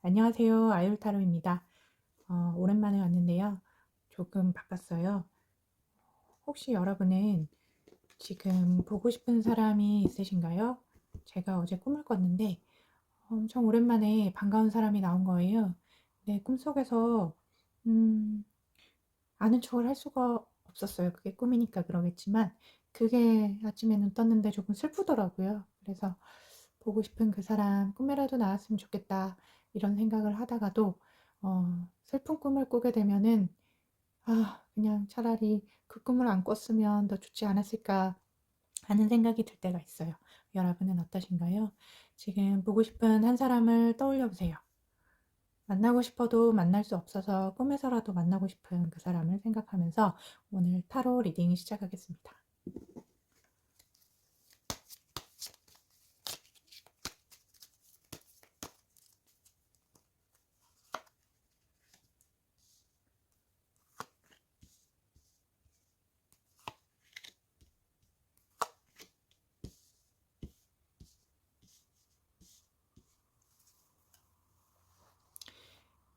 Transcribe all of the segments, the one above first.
안녕하세요. 아율타로입니다. 오랜만에 왔는데요. 조금 바빴어요. 혹시 여러분은 지금 보고 싶은 사람이 있으신가요? 제가 어제 꿈을 꿨는데 엄청 오랜만에 반가운 사람이 나온 거예요. 내 꿈속에서 음, 아는 척을 할 수가 없었어요. 그게 꿈이니까 그러겠지만 그게 아침에 눈 떴는데 조금 슬프더라고요. 그래서 보고 싶은 그 사람 꿈에라도 나왔으면 좋겠다 이런 생각을 하다가도 슬픈 꿈을 꾸게 되면은 그냥 차라리 그 꿈을 안 꿨으면 더 좋지 않았을까 하는 생각이 들 때가 있어요. 여러분은 어떠신가요? 지금 보고 싶은 한 사람을 떠올려 보세요. 만나고 싶어도 만날 수 없어서 꿈에서라도 만나고 싶은 그 사람을 생각하면서 오늘 타로 리딩 시작하겠습니다.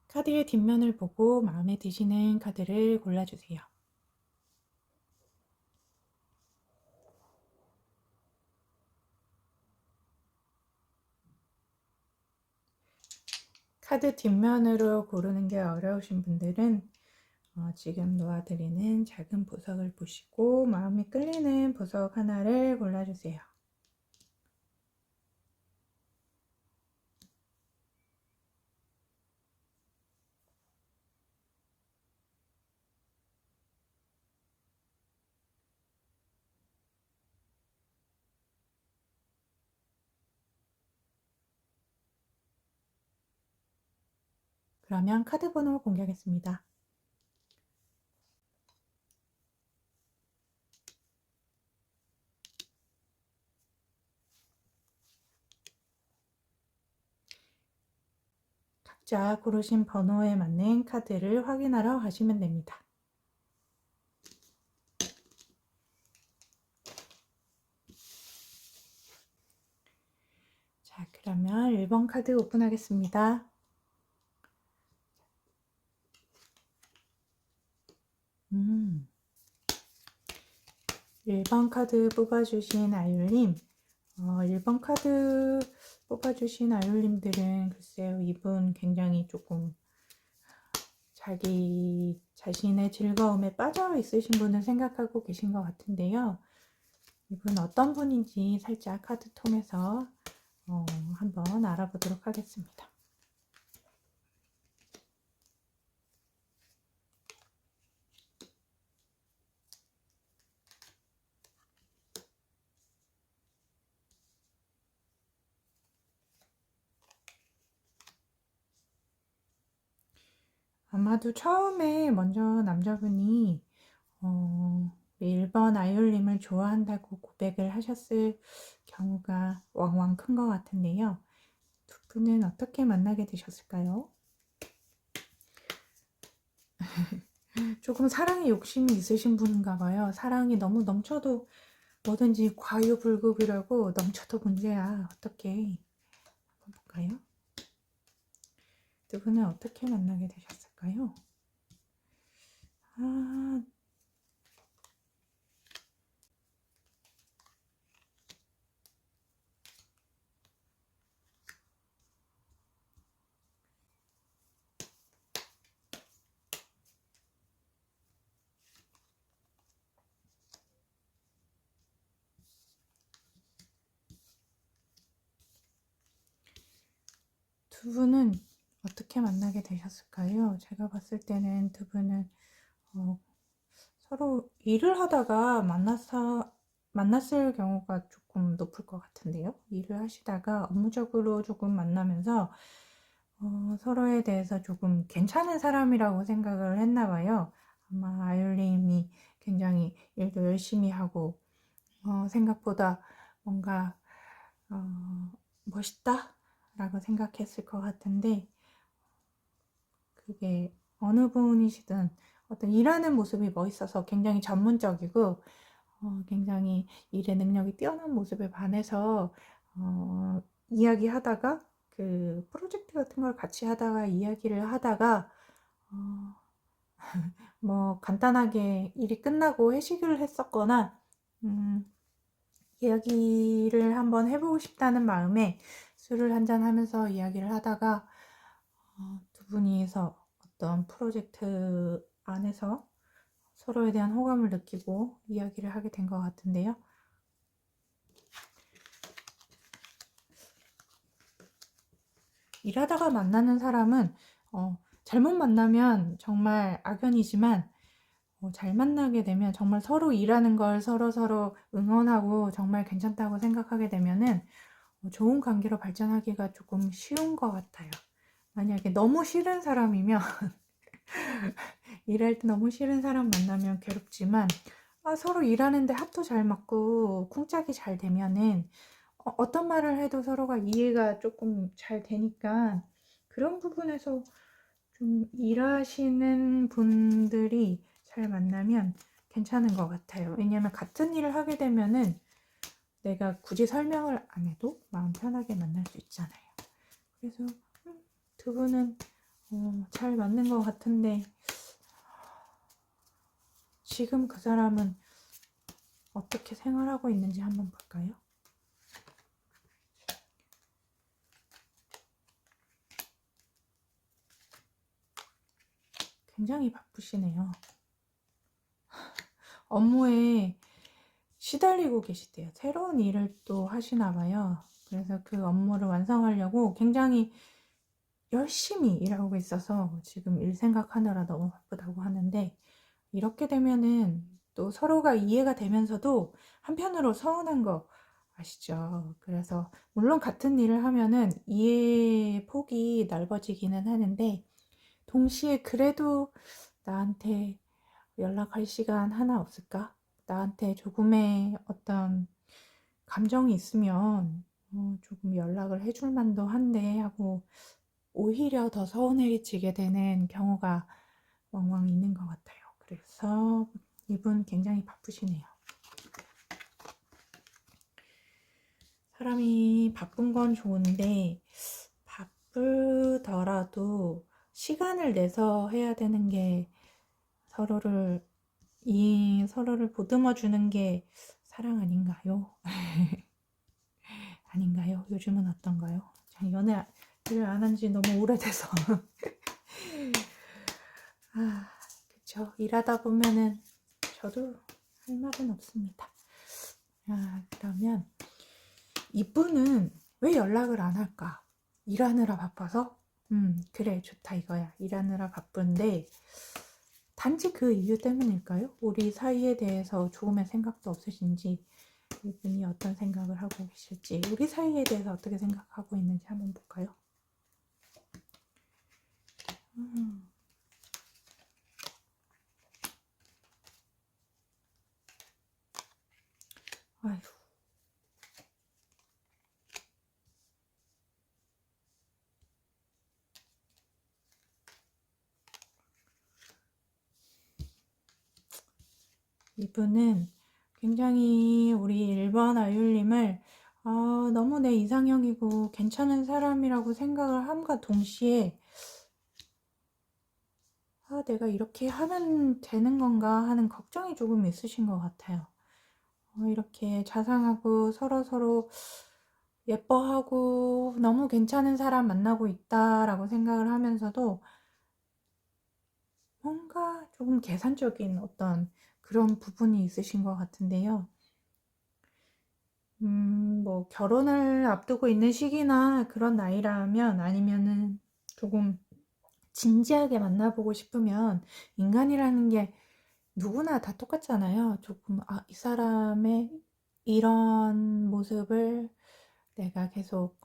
카드의 뒷면을 보고 마음에 드시는 카드를 골라주세요. 카드 뒷면으로 고르는 게 어려우신 분들은 지금 놓아드리는 작은 보석을 보시고 마음에 끌리는 보석 하나를 골라주세요. 그러면 카드 번호 공개하겠습니다. 각자 고르신 번호에 맞는 카드를 확인하러 가시면 됩니다. 자, 그러면 1번 카드 오픈하겠습니다. 1번 카드 뽑아주신 아율님, 1번 카드 뽑아주신 아율님들은 글쎄요, 이분 굉장히 조금 자기 자신의 즐거움에 빠져 있으신 분을 생각하고 계신 것 같은데요. 이분 어떤 분인지 살짝 카드 통해서 한번 알아보도록 하겠습니다. 아마도 처음에 먼저 남자분이 1번 아이올님을 좋아한다고 고백을 하셨을 경우가 왕왕 큰 것 같은데요. 두 분은 어떻게 만나게 되셨을까요? 조금 사랑에 욕심이 있으신 분인가 봐요. 사랑이 너무 넘쳐도 뭐든지 과유불급이라고 넘쳐도 문제야. 어떻게 한번 볼까요? 두 분은 어떻게 만나게 되셨을까요? 두 분은 어떻게 만나게 되셨을까요? 제가 봤을 때는 두 분은 서로 일을 하다가 만났을 경우가 조금 높을 것 같은데요. 일을 하시다가 업무적으로 조금 만나면서 서로에 대해서 조금 괜찮은 사람이라고 생각을 했나 봐요. 아마 아율님이 굉장히 일도 열심히 하고 생각보다 뭔가 멋있다 라고 생각했을 것 같은데, 그게 어느 분이시든 어떤 일하는 모습이 멋있어서 굉장히 전문적이고 굉장히 일의 능력이 뛰어난 모습에 반해서 이야기하다가 그 프로젝트 같은 걸 같이 하다가 이야기를 하다가 어, 뭐 간단하게 일이 끝나고 회식을 했었거나 음, 이야기를 한번 해보고 싶다는 마음에 술을 한잔 하면서 이야기를 하다가 두 분이서 어떤 프로젝트 안에서 서로에 대한 호감을 느끼고 이야기를 하게 된 것 같은데요. 일하다가 만나는 사람은 잘못 만나면 정말 악연이지만 잘 만나게 되면 정말 서로 일하는 걸 서로 응원하고 정말 괜찮다고 생각하게 되면은 좋은 관계로 발전하기가 조금 쉬운 것 같아요. 만약에 너무 싫은 사람이면 일할 때 너무 싫은 사람 만나면 괴롭지만 서로 일하는데 합도 잘 맞고 쿵짝이 잘 되면은 어떤 말을 해도 서로가 이해가 조금 잘 되니까 그런 부분에서 좀 일하시는 분들이 잘 만나면 괜찮은 것 같아요. 왜냐면 같은 일을 하게 되면은 내가 굳이 설명을 안 해도 마음 편하게 만날 수 있잖아요. 그래서 두 분은 잘 맞는 것 같은데 지금 그 사람은 어떻게 생활하고 있는지 한번 볼까요? 굉장히 바쁘시네요. 업무에 시달리고 계시대요. 새로운 일을 또 하시나 봐요. 그래서 그 업무를 완성하려고 굉장히 열심히 일하고 있어서 지금 일 생각하느라 너무 바쁘다고 하는데 이렇게 되면은 또 서로가 이해가 되면서도 한편으로 서운한 거 아시죠? 그래서 물론 같은 일을 하면은 이해 폭이 넓어지기는 하는데 동시에 그래도 나한테 연락할 시간 하나 없을까? 나한테 조금의 어떤 감정이 있으면 조금 연락을 해줄 만도 한데 하고 오히려 더 서운해지게 되는 경우가 왕왕 있는 것 같아요. 그래서 이분 굉장히 바쁘시네요. 사람이 바쁜 건 좋은데 바쁘더라도 시간을 내서 해야 되는 게 서로를 서로를 보듬어 주는 게 사랑 아닌가요? 아닌가요? 요즘은 어떤가요? 연애를 안 한 지 너무 오래돼서 그쵸. 일하다 보면은 저도 할 말은 없습니다. 그러면 이분은 왜 연락을 안 할까? 일하느라 바빠서? 그래, 좋다 이거야. 일하느라 바쁜데 단지 그 이유 때문일까요? 우리 사이에 대해서 조금의 생각도 없으신지 이분이 어떤 생각을 하고 계실지 우리 사이에 대해서 어떻게 생각하고 있는지 한번 볼까요? 아휴. 이분은 굉장히 우리 1번 아율님을 너무 내 이상형이고 괜찮은 사람이라고 생각을 함과 동시에 내가 이렇게 하면 되는 건가 하는 걱정이 조금 있으신 것 같아요. 이렇게 자상하고 서로 예뻐하고 너무 괜찮은 사람 만나고 있다라고 생각을 하면서도 뭔가 조금 계산적인 어떤 그런 부분이 있으신 것 같은데요. 뭐 결혼을 앞두고 있는 시기나 그런 나이라면 아니면은 조금 진지하게 만나보고 싶으면 인간이라는 게 누구나 다 똑같잖아요. 조금 이 사람의 이런 모습을 내가 계속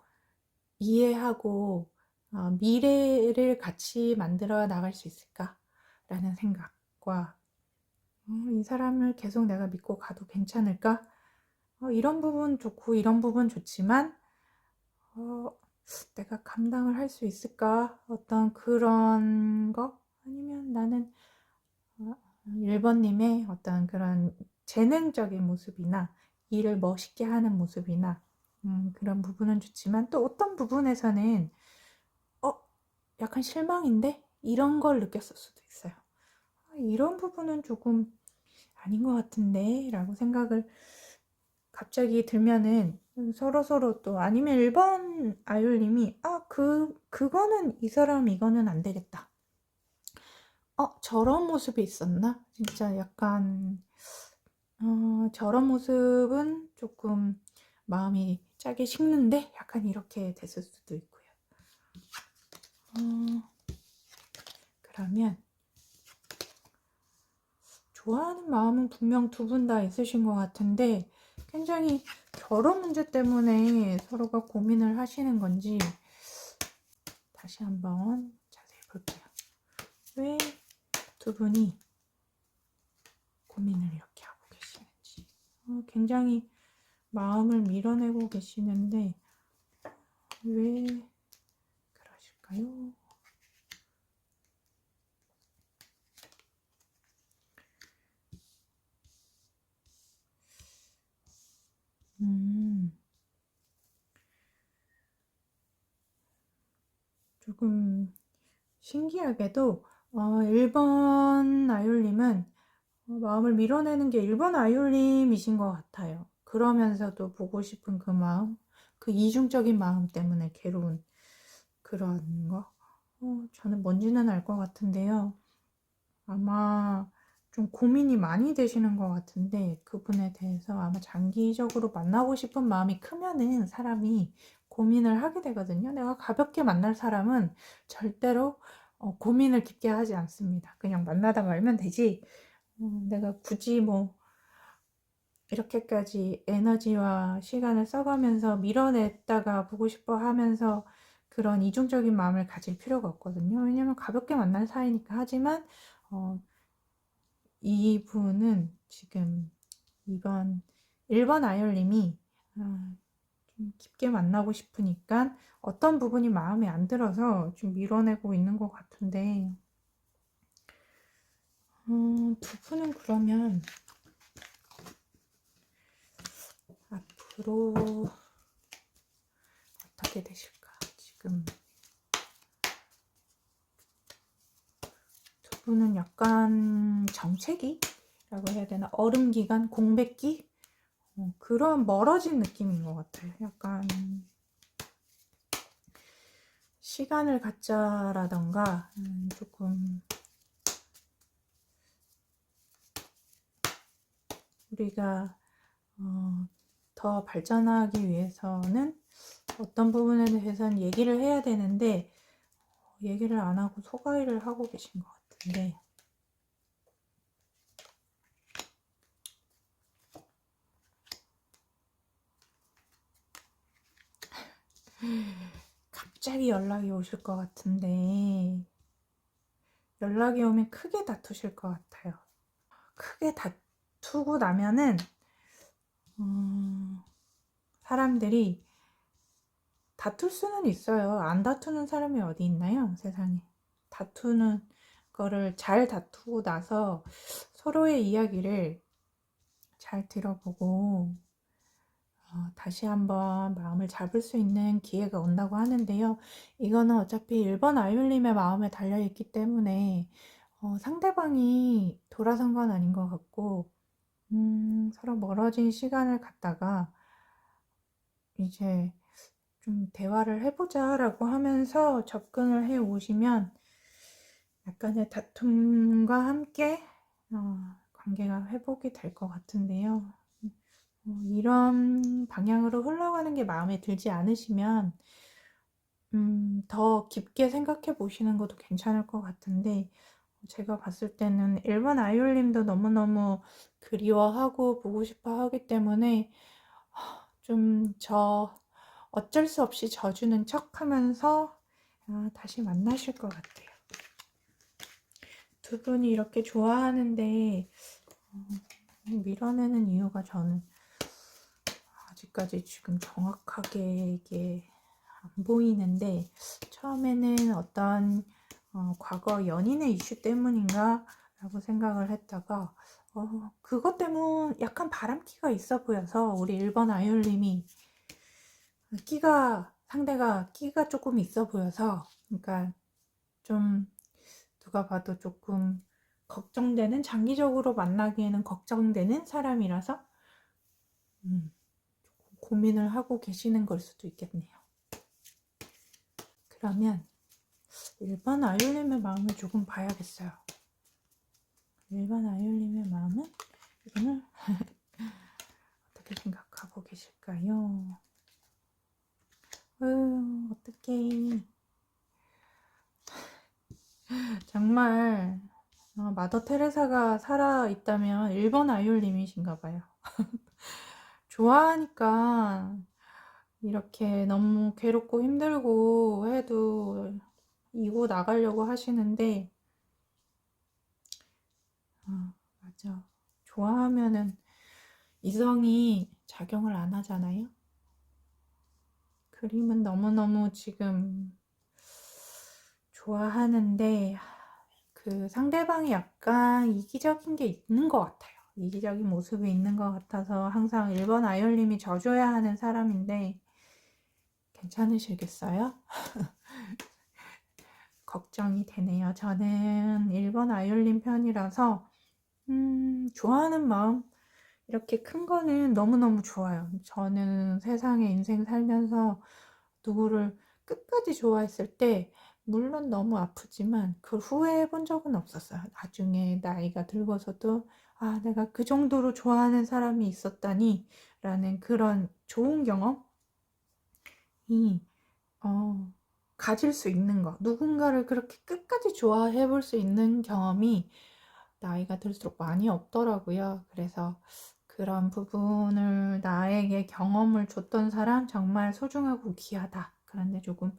이해하고 미래를 같이 만들어 나갈 수 있을까라는 생각과 이 사람을 계속 내가 믿고 가도 괜찮을까? 이런 부분 좋고 이런 부분 좋지만 내가 감당을 할 수 있을까? 어떤 그런 거? 아니면 나는 1번님의 어떤 그런 재능적인 모습이나 일을 멋있게 하는 모습이나 그런 부분은 좋지만 또 어떤 부분에서는 약간 실망인데? 이런 걸 느꼈을 수도 있어요. 이런 부분은 조금 아닌 것 같은데? 라고 생각을 갑자기 들면은 서로서로 또 아니면 1번 아율님이 그거는 이 사람 이거는 안 되겠다. 저런 모습이 있었나? 진짜 약간 저런 모습은 조금 마음이 짜게 식는데? 약간 이렇게 됐을 수도 있고요. 그러면 좋아하는 마음은 분명 두 분 다 있으신 것 같은데 굉장히 결혼 문제 때문에 서로가 고민을 하시는 건지 다시 한번 자세히 볼게요. 왜 두 분이 고민을 이렇게 하고 계시는지. 굉장히 마음을 밀어내고 계시는데 왜 그러실까요? 조금 신기하게도 1번 아율님은 마음을 밀어내는 게 1번 아율님이신 것 같아요. 그러면서도 보고 싶은 그 마음, 그 이중적인 마음 때문에 괴로운 그런 거. 저는 뭔지는 알 것 같은데요. 아마 좀 고민이 많이 되시는 것 같은데 그분에 대해서 아마 장기적으로 만나고 싶은 마음이 크면은 사람이 고민을 하게 되거든요. 내가 가볍게 만날 사람은 절대로 고민을 깊게 하지 않습니다. 그냥 만나다 말면 되지. 내가 굳이 뭐 이렇게까지 에너지와 시간을 써가면서 밀어냈다가 보고 싶어 하면서 그런 이중적인 마음을 가질 필요가 없거든요. 왜냐면 가볍게 만날 사이니까. 하지만 이분은 지금 1번 아이올님이 좀 깊게 만나고 싶으니까 어떤 부분이 마음에 안 들어서 좀 밀어내고 있는 것 같은데 두 분은 그러면 앞으로 어떻게 되실까? 지금 두 분은 약간 정체기라고 해야 되나? 얼음기간, 공백기? 그런 멀어진 느낌인 것 같아요. 약간 시간을 갖자라던가 조금 우리가 더 발전하기 위해서는 어떤 부분에 대해서는 얘기를 해야 되는데 얘기를 안 하고 소가이를 하고 계신 것 같은데 갑자기 연락이 오실 것 같은데 연락이 오면 크게 다투실 것 같아요. 크게 다투고 나면은 사람들이 다툴 수는 있어요. 안 다투는 사람이 어디 있나요? 세상에. 다투는 거를 잘 다투고 나서 서로의 이야기를 잘 들어보고 다시 한번 마음을 잡을 수 있는 기회가 온다고 하는데요. 이거는 어차피 1번 아이올님의 마음에 달려있기 때문에 상대방이 돌아선 건 아닌 것 같고 서로 멀어진 시간을 갖다가 이제 좀 대화를 해보자 라고 하면서 접근을 해 오시면 약간의 다툼과 함께 관계가 회복이 될 것 같은데요. 이런 방향으로 흘러가는 게 마음에 들지 않으시면 더 깊게 생각해 보시는 것도 괜찮을 것 같은데 제가 봤을 때는 1번 아이올님도 너무너무 그리워하고 보고 싶어 하기 때문에 좀 어쩔 수 없이 져주는 척 하면서 다시 만나실 것 같아요. 두 분이 이렇게 좋아하는데 밀어내는 이유가 저는 아직까지 지금 정확하게 이게 안 보이는데 처음에는 어떤 과거 연인의 이슈 때문인가 라고 생각을 했다가 그것 때문 약간 바람기가 있어 보여서 우리 1번 아이올님이 상대가 끼가 조금 있어 보여서, 그러니까 좀 누가 봐도 조금 걱정되는, 장기적으로 만나기에는 걱정되는 사람이라서 고민을 하고 계시는 걸 수도 있겠네요. 그러면 1번 아이올림의 마음을 조금 봐야겠어요. 1번 아이올림의 마음은 이거는 어떻게 생각하고 계실까요? 어떡해. 정말 마더 테레사가 살아있다면 1번 아이올림이신가 봐요. 좋아하니까 이렇게 너무 괴롭고 힘들고 해도 이고 나가려고 하시는데, 맞아. 좋아하면은 이성이 작용을 안 하잖아요. 그림은 너무너무 지금 좋아하는데 그 상대방이 약간 이기적인 게 있는 것 같아요. 이기적인 모습이 있는 것 같아서 항상 1번 아이올림이 져줘야 하는 사람인데 괜찮으시겠어요? 걱정이 되네요. 저는 1번 아이올림 편이라서 좋아하는 마음 이렇게 큰 거는 너무너무 좋아요. 저는 세상에 인생 살면서 누구를 끝까지 좋아했을 때 물론 너무 아프지만 그 후회해 본 적은 없었어요. 나중에 나이가 들고서도 내가 그 정도로 좋아하는 사람이 있었다니 라는 그런 좋은 경험이 가질 수 있는 거, 누군가를 그렇게 끝까지 좋아해 볼 수 있는 경험이 나이가 들수록 많이 없더라고요. 그래서 그런 부분을 나에게 경험을 줬던 사람 정말 소중하고 귀하다. 그런데 조금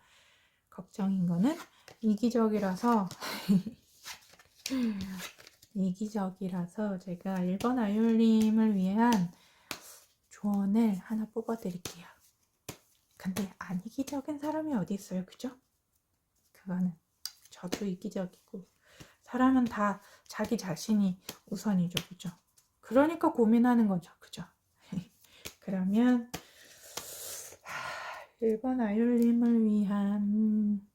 걱정인 거는 이기적이라서 이기적이라서 제가 1번 아이올림을 위한 조언을 하나 뽑아 드릴게요. 근데 안 이기적인 사람이 어디 있어요, 그죠? 그거는 저도 이기적이고 사람은 다 자기 자신이 우선이죠, 그죠? 그러니까 고민하는 거죠, 그죠? 그러면 1번 아이올림을 위한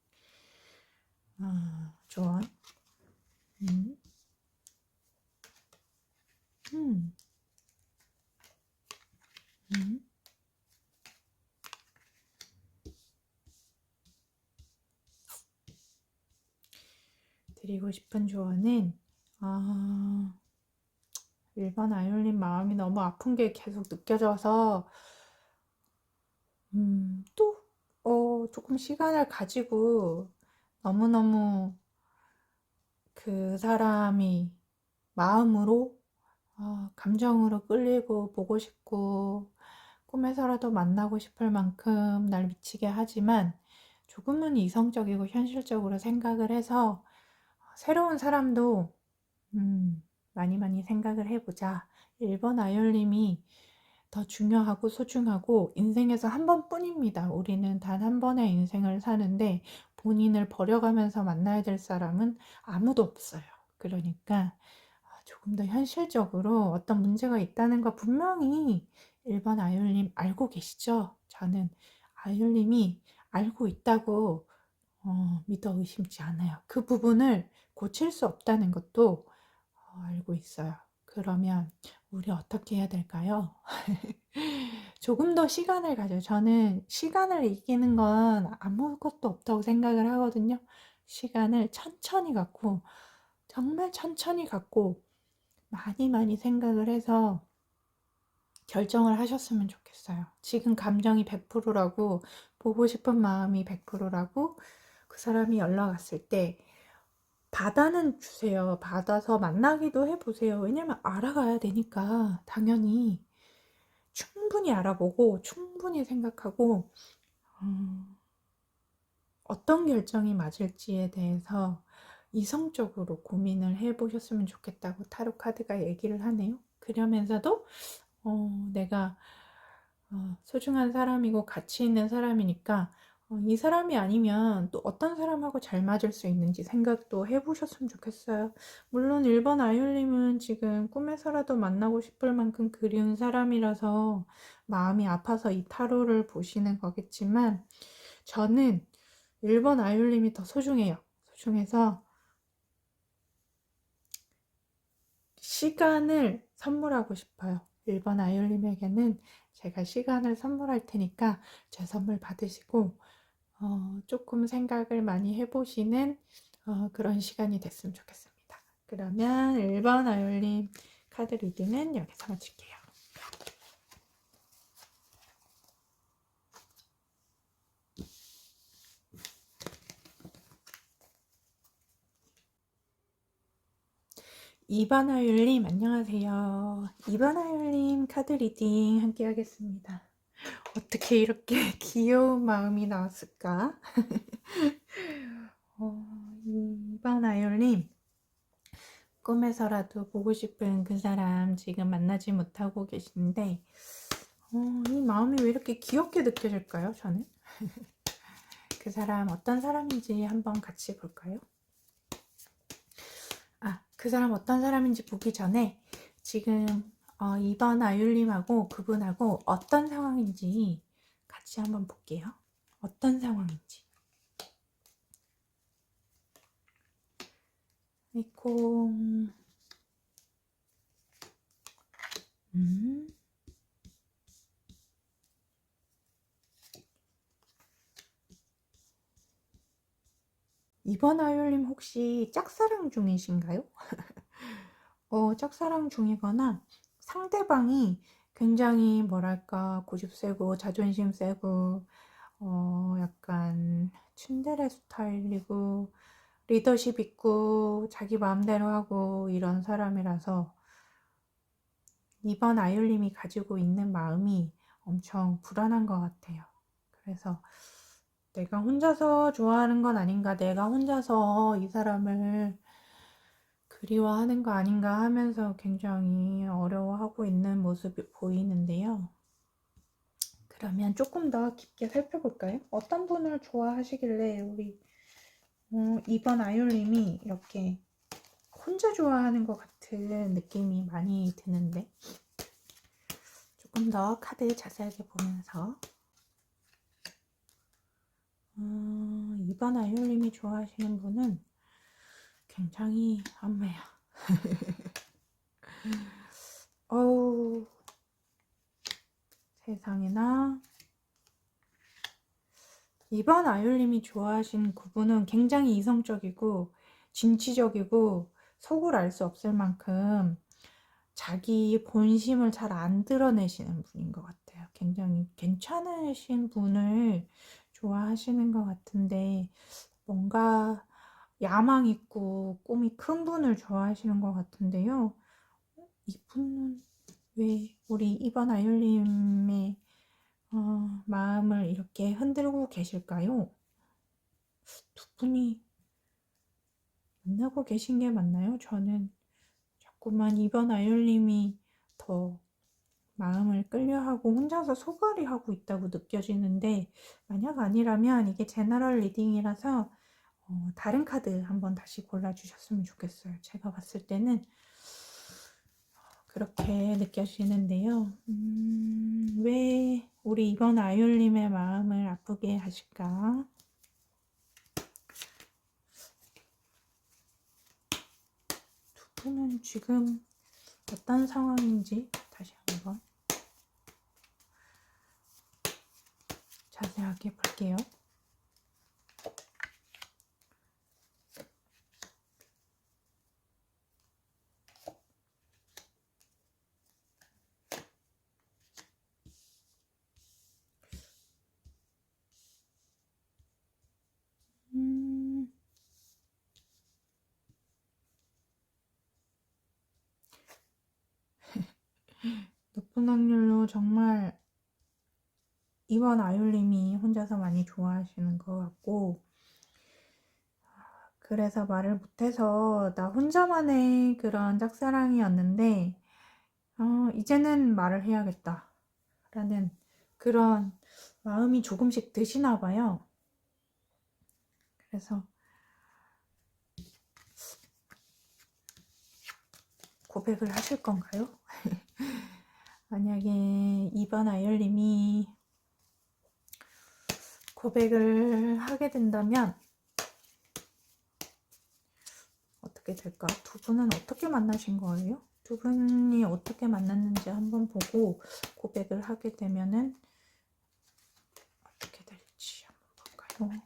조언. 음. 음. 음. 드리고 싶은 조언은 1번 아이올림 마음이 너무 아픈 게 계속 느껴져서 또 조금 시간을 가지고 너무너무 그 사람이 마음으로 감정으로 끌리고 보고 싶고 꿈에서라도 만나고 싶을 만큼 날 미치게 하지만 조금은 이성적이고 현실적으로 생각을 해서 새로운 사람도 많이 많이 생각을 해보자. 1번 아이올림이 더 중요하고 소중하고 인생에서 한 번뿐입니다. 우리는 단 한 번의 인생을 사는데 본인을 버려가면서 만나야 될 사람은 아무도 없어요. 그러니까 조금 더 현실적으로 어떤 문제가 있다는 거 분명히 1번 아이올림 알고 계시죠? 저는 아이올림이 알고 있다고 믿어 의심치 않아요. 그 부분을 고칠 수 없다는 것도 알고 있어요. 그러면 우리 어떻게 해야 될까요? 조금 더 시간을 가져요. 저는 시간을 이기는 건 아무것도 없다고 생각을 하거든요. 시간을 천천히 갖고, 정말 천천히 갖고, 많이 많이 생각을 해서 결정을 하셨으면 좋겠어요. 지금 감정이 100%라고, 보고 싶은 마음이 100%라고, 그 사람이 연락 왔을 때, 받아는 주세요. 받아서 만나기도 해보세요. 왜냐면 알아가야 되니까, 당연히. 충분히 알아보고, 충분히 생각하고, 어떤 결정이 맞을지에 대해서 이성적으로 고민을 해보셨으면 좋겠다고 타로 카드가 얘기를 하네요. 그러면서도 내가 소중한 사람이고 가치 있는 사람이니까 이 사람이 아니면 또 어떤 사람하고 잘 맞을 수 있는지 생각도 해보셨으면 좋겠어요. 물론 1번 아이올님은 지금 꿈에서라도 만나고 싶을 만큼 그리운 사람이라서 마음이 아파서 이 타로를 보시는 거겠지만, 저는 1번 아이올님이 더 소중해요. 소중해서 시간을 선물하고 싶어요. 1번 아이올님에게는 제가 시간을 선물할 테니까 제 선물 받으시고 조금 생각을 많이 해보시는 그런 시간이 됐으면 좋겠습니다. 그러면 1번 아이올님 카드 리딩은 여기서 마칠게요. 2번 아이올님 안녕하세요. 2번 아이올님 카드 리딩 함께 하겠습니다. 어떻게 이렇게 귀여운 마음이 나왔을까? 2번 아이올님, 꿈에서라도 보고 싶은 그 사람 지금 만나지 못하고 계신데 이 마음이 왜 이렇게 귀엽게 느껴질까요? 저는 그 사람 어떤 사람인지 한번 같이 볼까요? 그 사람 어떤 사람인지 보기 전에 지금 2번 아이올님하고 그분하고 어떤 상황인지 같이 한번 볼게요. 어떤 상황인지. 아이고, 2번 아이올님 혹시 짝사랑 중이신가요? 짝사랑 중이거나 상대방이 굉장히 뭐랄까 고집 세고 자존심 세고 약간 츤데레 스타일이고 리더십 있고 자기 마음대로 하고 이런 사람이라서 2번 아이올님이 가지고 있는 마음이 엄청 불안한 것 같아요. 그래서 내가 혼자서 좋아하는 건 아닌가, 내가 혼자서 이 사람을 그리워하는 거 아닌가 하면서 굉장히 어려워하고 있는 모습이 보이는데요. 그러면 조금 더 깊게 살펴볼까요? 어떤 분을 좋아하시길래 우리 2번 아이올님이 이렇게 혼자 좋아하는 것 같은 느낌이 많이 드는데 조금 더 카드 자세하게 보면서 2번 아이올님이 좋아하시는 분은 굉장히 안매야. 어우, 세상에나. 2번 아이올님이 좋아하시는 그분은 굉장히 이성적이고 진취적이고 속을 알 수 없을 만큼 자기 본심을 잘 안 드러내시는 분인 것 같아요. 굉장히 괜찮으신 분을 좋아하시는 것 같은데 뭔가 야망 있고 꿈이 큰 분을 좋아하시는 것 같은데요. 이분은 왜 우리 2번 아이올님의 마음을 이렇게 흔들고 계실까요? 두 분이 만나고 계신 게 맞나요? 저는 자꾸만 2번 아이올님이 더 마음을 끌려하고 혼자서 소갈이 하고 있다고 느껴지는데 만약 아니라면 이게 제너럴 리딩이라서 다른 카드 한번 다시 골라주셨으면 좋겠어요. 제가 봤을 때는 그렇게 느껴지는데요. 왜 우리 2번 아이올님의 마음을 아프게 하실까? 두 분은 지금 어떤 상황인지 다시 한번 자세하게 볼게요. 높은 확률로 정말 2번 아이올님이 혼자서 많이 좋아하시는 것 같고 그래서 말을 못해서 나 혼자만의 그런 짝사랑이었는데 이제는 말을 해야겠다 라는 그런 마음이 조금씩 드시나 봐요. 그래서 고백을 하실 건가요? 만약에 2번 아이얼님이 고백을 하게 된다면 어떻게 될까? 두 분은 어떻게 만나신 거예요? 두 분이 어떻게 만났는지 한번 보고 고백을 하게 되면은 어떻게 될지 한번 볼까요?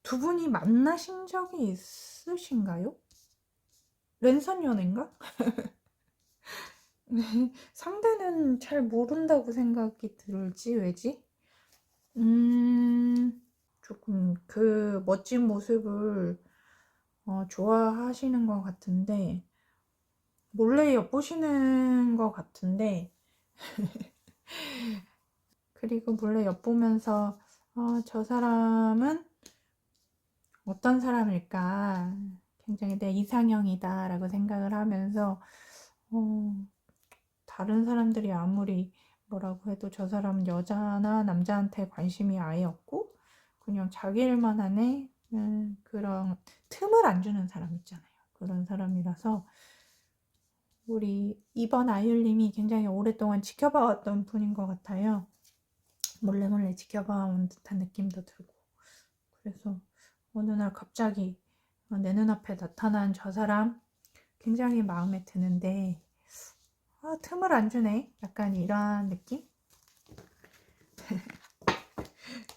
두 분이 만나신 적이 있으신가요? 랜선 연애인가? 상대는 잘 모른다고 생각이 들지, 왜지? 조금 그 멋진 모습을 좋아하시는 것 같은데, 몰래 엿보시는 것 같은데, 그리고 몰래 엿보면서, 저 사람은 어떤 사람일까? 굉장히 내 이상형이다 라고 생각을 하면서, 다른 사람들이 아무리 뭐라고 해도 저 사람은 여자나 남자한테 관심이 아예 없고 그냥 자기 일만 하네. 그런 틈을 안 주는 사람 있잖아요. 그런 사람이라서 우리 이번 아이율님이 굉장히 오랫동안 지켜봐왔던 분인 것 같아요. 몰래 몰래 지켜봐온 듯한 느낌도 들고, 그래서 어느 날 갑자기 내 눈앞에 나타난 저 사람 굉장히 마음에 드는데 틈을 안 주네. 약간 이런 느낌?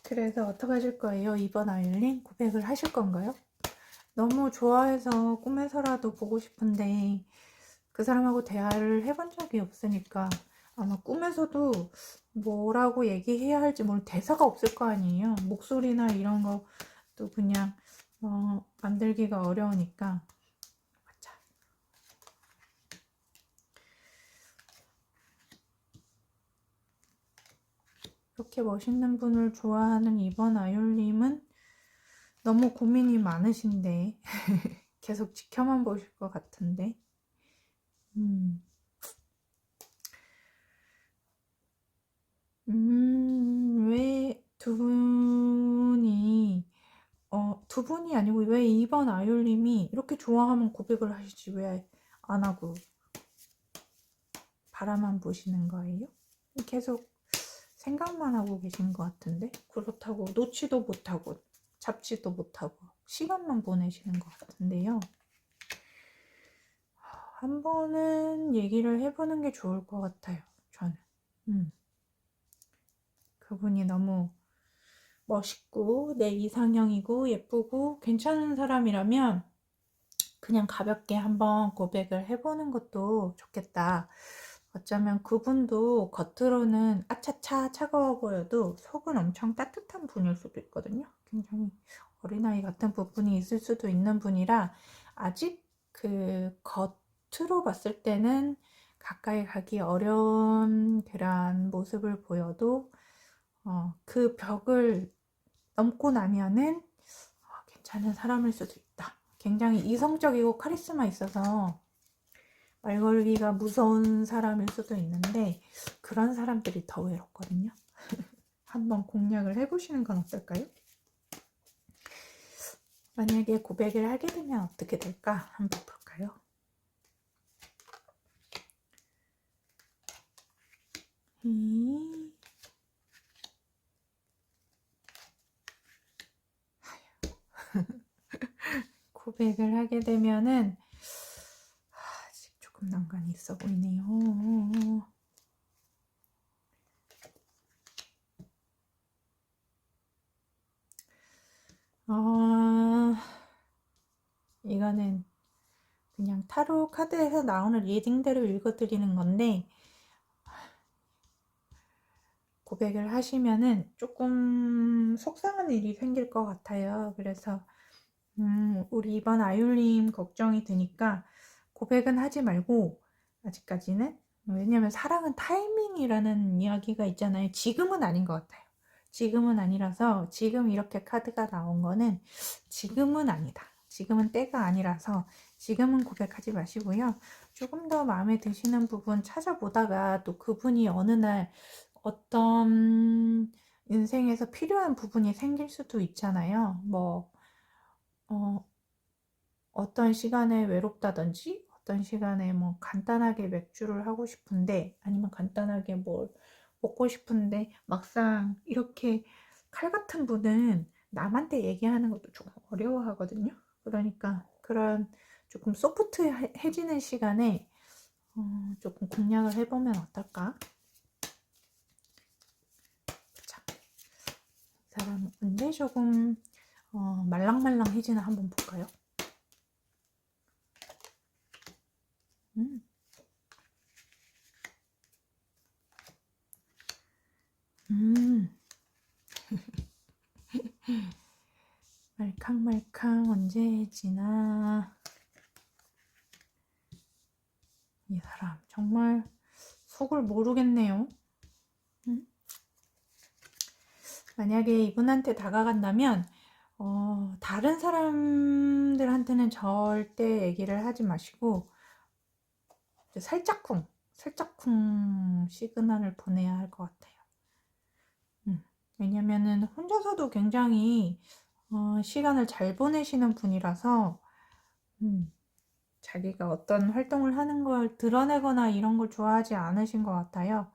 그래서 어떻게 하실 거예요? 이번 아이린 고백을 하실 건가요? 너무 좋아해서 꿈에서라도 보고 싶은데 그 사람하고 대화를 해본 적이 없으니까 아마 꿈에서도 뭐라고 얘기해야 할지 모르는 대사가 없을 거 아니에요. 목소리나 이런 것도 그냥 만들기가 어려우니까. 이렇게 멋있는 분을 좋아하는 이번 아이올님은 너무 고민이 많으신데 계속 지켜만 보실 것 같은데. 왜 두 분이 아니고 왜 2번 아이올님이 이렇게 좋아하면 고백을 하시지 왜 안 하고 바라만 보시는 거예요? 계속 생각만 하고 계신 것 같은데, 그렇다고 놓지도 못하고 잡지도 못하고 시간만 보내시는 것 같은데요. 한 번은 얘기를 해보는 게 좋을 것 같아요, 저는. 그분이 너무 멋있고 내 이상형이고 예쁘고 괜찮은 사람이라면 그냥 가볍게 한번 고백을 해보는 것도 좋겠다. 어쩌면 그분도 겉으로는 아차차 차가워 보여도 속은 엄청 따뜻한 분일 수도 있거든요. 굉장히 어린아이 같은 부분이 있을 수도 있는 분이라 아직 그 겉으로 봤을 때는 가까이 가기 어려운 그런 모습을 보여도 그 벽을 넘고 나면은 괜찮은 사람일 수도 있다. 굉장히 이성적이고 카리스마 있어서 말 걸기가 무서운 사람일 수도 있는데 그런 사람들이 더 외롭거든요. 한번 공략을 해보시는 건 어떨까요? 만약에 고백을 하게 되면 어떻게 될까? 한번 볼까요? 고백을 하게 되면은 아직 조금 난관이 있어 보이네요. 이거는 그냥 타로 카드에서 나오는 리딩대로 읽어드리는 건데, 고백을 하시면은 조금 속상한 일이 생길 것 같아요. 그래서 우리 이번 아율님 걱정이 드니까 고백은 하지 말고, 아직까지는. 왜냐면 사랑은 타이밍이라는 이야기가 있잖아요. 지금은 아닌 것 같아요. 지금은 아니라서, 지금 이렇게 카드가 나온 거는 지금은 아니다. 지금은 때가 아니라서 지금은 고백하지 마시고요. 조금 더 마음에 드시는 부분 찾아보다가 또 그분이 어느 날 어떤 인생에서 필요한 부분이 생길 수도 있잖아요. 뭐, 어, 어떤 시간에 외롭다든지, 어떤 시간에 뭐 간단하게 맥주를 하고 싶은데, 아니면 간단하게 뭘 먹고 싶은데, 막상 이렇게 칼 같은 분은 남한테 얘기하는 것도 조금 어려워하거든요. 그러니까 그런 조금 소프트해지는 시간에 조금 공략을 해보면 어떨까? 자, 이 사람 언제 조금 말랑말랑해지나 한번 볼까요? 음. 음. 말캉말캉 언제 지나. 이 사람 정말 속을 모르겠네요. 만약에 이분한테 다가간다면 다른 사람들한테는 절대 얘기를 하지 마시고 살짝쿵 시그널을 보내야 할 것 같아요. 왜냐면은 혼자서도 굉장히 시간을 잘 보내시는 분이라서 자기가 어떤 활동을 하는 걸 드러내거나 이런 걸 좋아하지 않으신 것 같아요.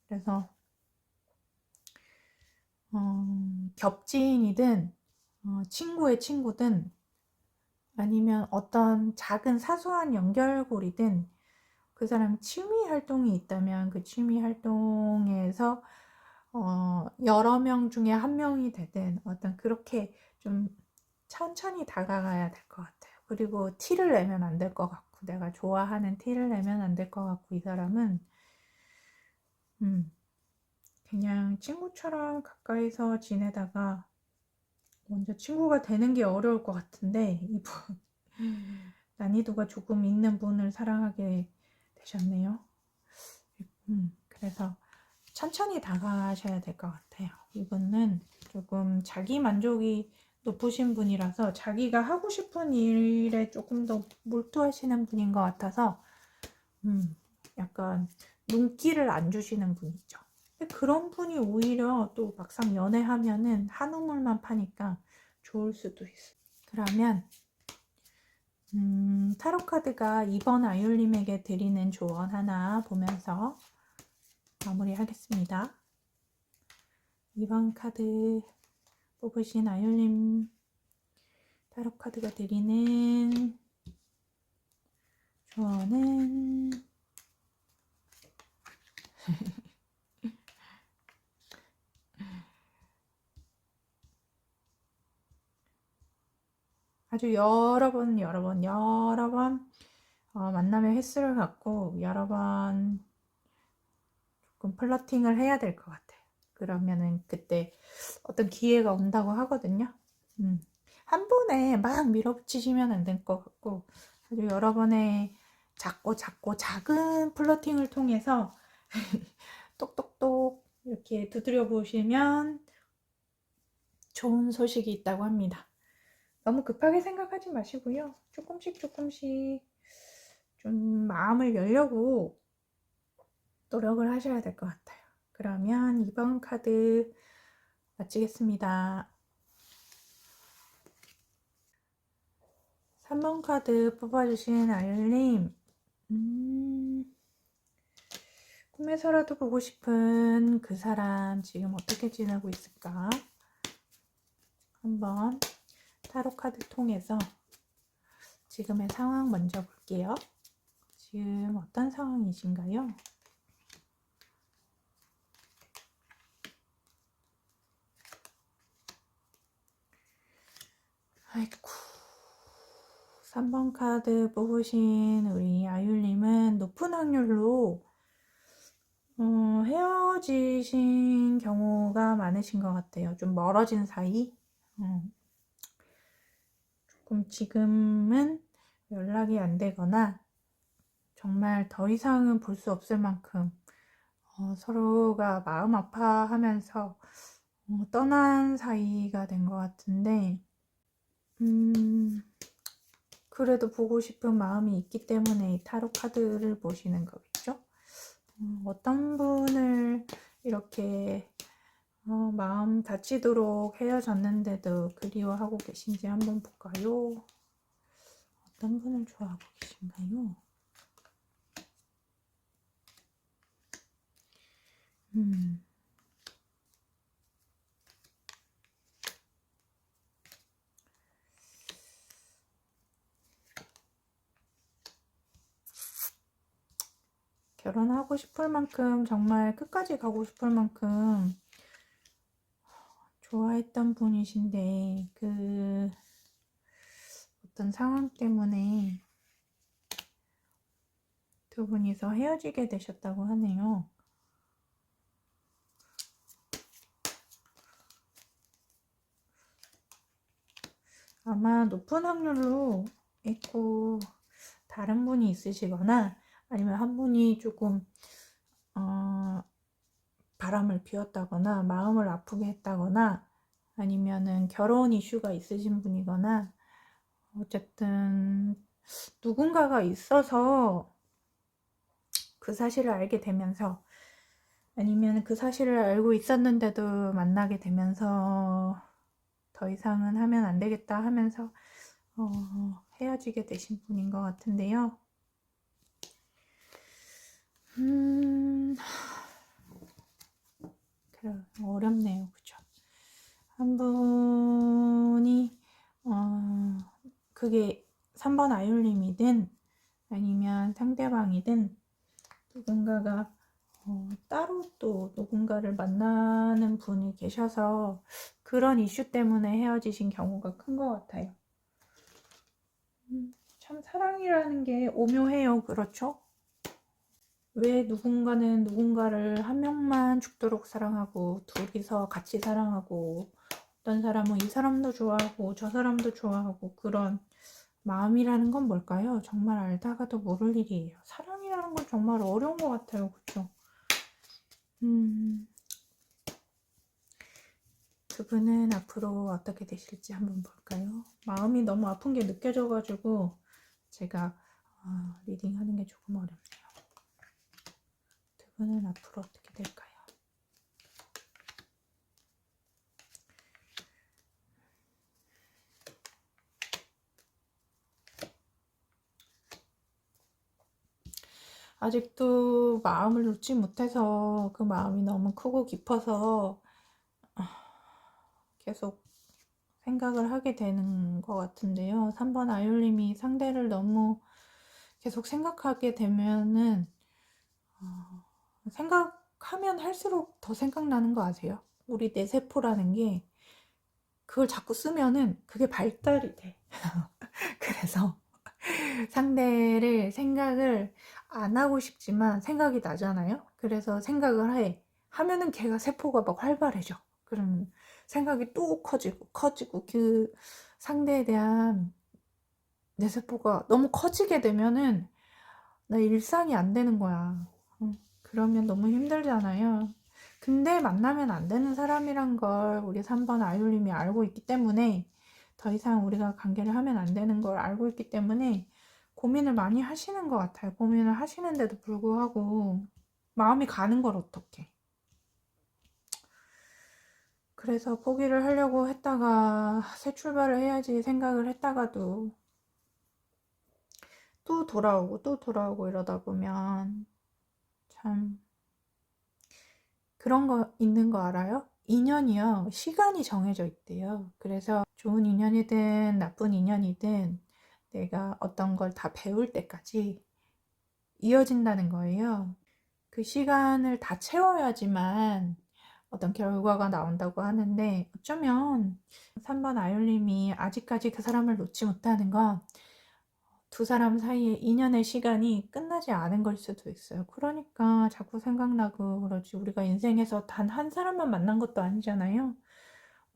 그래서 겹지인이든 친구의 친구든 아니면 어떤 작은 사소한 연결고리든 그 사람 취미 활동이 있다면 그 취미 활동에서 여러 명 중에 한 명이 되든 어떤 그렇게 좀 천천히 다가가야 될 것 같아요. 그리고 티를 내면 안 될 것 같고, 내가 좋아하는 티를 내면 안 될 것 같고, 이 사람은 그냥 친구처럼 가까이서 지내다가 먼저 친구가 되는 게 어려울 것 같은데, 이분 난이도가 조금 있는 분을 사랑하게 되셨네요. 그래서 천천히 다가가셔야 될 것 같아요. 이분은 조금 자기 만족이 높으신 분이라서 자기가 하고 싶은 일에 조금 더 몰두하시는 분인 것 같아서 약간 눈길을 안 주시는 분이죠. 그런 분이 오히려 또 막상 연애하면은 한우물만 파니까 좋을 수도 있어요. 그러면 타로카드가 이번 아율님에게 드리는 조언 하나 보면서 마무리하겠습니다. 이번 카드 뽑으신 아율님 타로카드가 드리는 조언은 아주 여러 번 만남의 횟수를 갖고 여러 번 조금 플러팅을 해야 될 것 같아요. 그러면은 그때 어떤 기회가 온다고 하거든요. 한 번에 막 밀어붙이시면 안 될 것 같고 아주 여러 번의 작고 작은 플러팅을 통해서 똑똑똑 이렇게 두드려 보시면 좋은 소식이 있다고 합니다. 너무 급하게 생각하지 마시고요. 조금씩 좀 마음을 열려고 노력을 하셔야 될 것 같아요. 그러면 2번 카드 마치겠습니다. 3번 카드 뽑아주신 아율님, 꿈에서라도 보고 싶은 그 사람 지금 어떻게 지내고 있을까? 한번 타로 카드 통해서 지금의 상황 먼저 볼게요. 지금 어떤 상황이신가요? 아이쿠. 3번 카드 뽑으신 우리 아율님은 높은 확률로 헤어지신 경우가 많으신 것 같아요. 좀 멀어진 사이. 조금 조금 지금은 연락이 안 되거나 정말 더 이상은 볼 수 없을 만큼 서로가 마음 아파하면서 떠난 사이가 된 것 같은데, 그래도 보고 싶은 마음이 있기 때문에 이 타로 카드를 보시는 거겠죠? 어떤 분을 이렇게 마음 다치도록 헤어졌는데도 그리워하고 계신지 한번 볼까요? 어떤 분을 좋아하고 계신가요? 결혼하고 싶을 만큼, 정말 끝까지 가고 싶을 만큼 좋아했던 분이신데, 그 어떤 상황 때문에 두 분이서 헤어지게 되셨다고 하네요. 아마 높은 확률로 있고 다른 분이 있으시거나, 아니면 한 분이 조금 바람을 피웠다거나 마음을 아프게 했다거나, 아니면은 결혼 이슈가 있으신 분이거나, 어쨌든 누군가가 있어서 그 사실을 알게 되면서, 아니면 그 사실을 알고 있었는데도 만나게 되면서 더 이상은 하면 안 되겠다 하면서 헤어지게 되신 분인 것 같은데요. 그래, 어렵네요. 그죠? 한 분이 그게 3번 아이올님이든 아니면 상대방이든 누군가가 따로 또 누군가를 만나는 분이 계셔서 그런 이슈 때문에 헤어지신 경우가 큰 것 같아요. 참 사랑이라는 게 오묘해요. 그렇죠? 왜 누군가는 누군가를 한 명만 죽도록 사랑하고 둘이서 같이 사랑하고, 어떤 사람은 이 사람도 좋아하고 저 사람도 좋아하고, 그런 마음이라는 건 뭘까요? 정말 알다가도 모를 일이에요. 사랑이라는 건 정말 어려운 것 같아요. 그렇죠? 두 분은 앞으로 어떻게 되실지 한번 볼까요? 마음이 너무 아픈 게 느껴져가지고 제가 리딩하는 게 조금 어렵네요. 두 분은 앞으로 어떻게 될까요? 아직도 마음을 놓지 못해서 그 마음이 너무 크고 깊어서 계속 생각을 하게 되는 것 같은데요. 3번 아이올님이 상대를 너무 계속 생각하게 되면은 생각하면 할수록 더 생각나는 거 아세요? 우리 뇌세포라는 게 그걸 자꾸 쓰면은 그게 발달이 돼. 그래서 상대를 생각을 안 하고 싶지만 생각이 나잖아요. 그래서 생각을 해. 하면은 걔가 세포가 막 활발해져. 그럼 생각이 또 커지고 그 상대에 대한 내 세포가 너무 커지게 되면은 나 일상이 안 되는 거야. 그러면 너무 힘들잖아요. 근데 만나면 안 되는 사람이란 걸 우리 3번 아이올님이 알고 있기 때문에, 더 이상 우리가 관계를 하면 안 되는 걸 알고 있기 때문에 고민을 많이 하시는 것 같아요. 고민을 하시는데도 불구하고 마음이 가는 걸 어떡해. 그래서 포기를 하려고 했다가 새 출발을 해야지 생각을 했다가도 또 돌아오고 이러다 보면 참, 그런 거 있는 거 알아요? 인연이요, 시간이 정해져 있대요. 그래서 좋은 인연이든 나쁜 인연이든 내가 어떤 걸 다 배울 때까지 이어진다는 거예요. 그 시간을 다 채워야지만 어떤 결과가 나온다고 하는데, 어쩌면 3번 아이올님이 아직까지 그 사람을 놓지 못하는 건 두 사람 사이의 인연의 시간이 끝나지 않은 걸 수도 있어요. 그러니까 자꾸 생각나고 그러지. 우리가 인생에서 단 한 사람만 만난 것도 아니잖아요.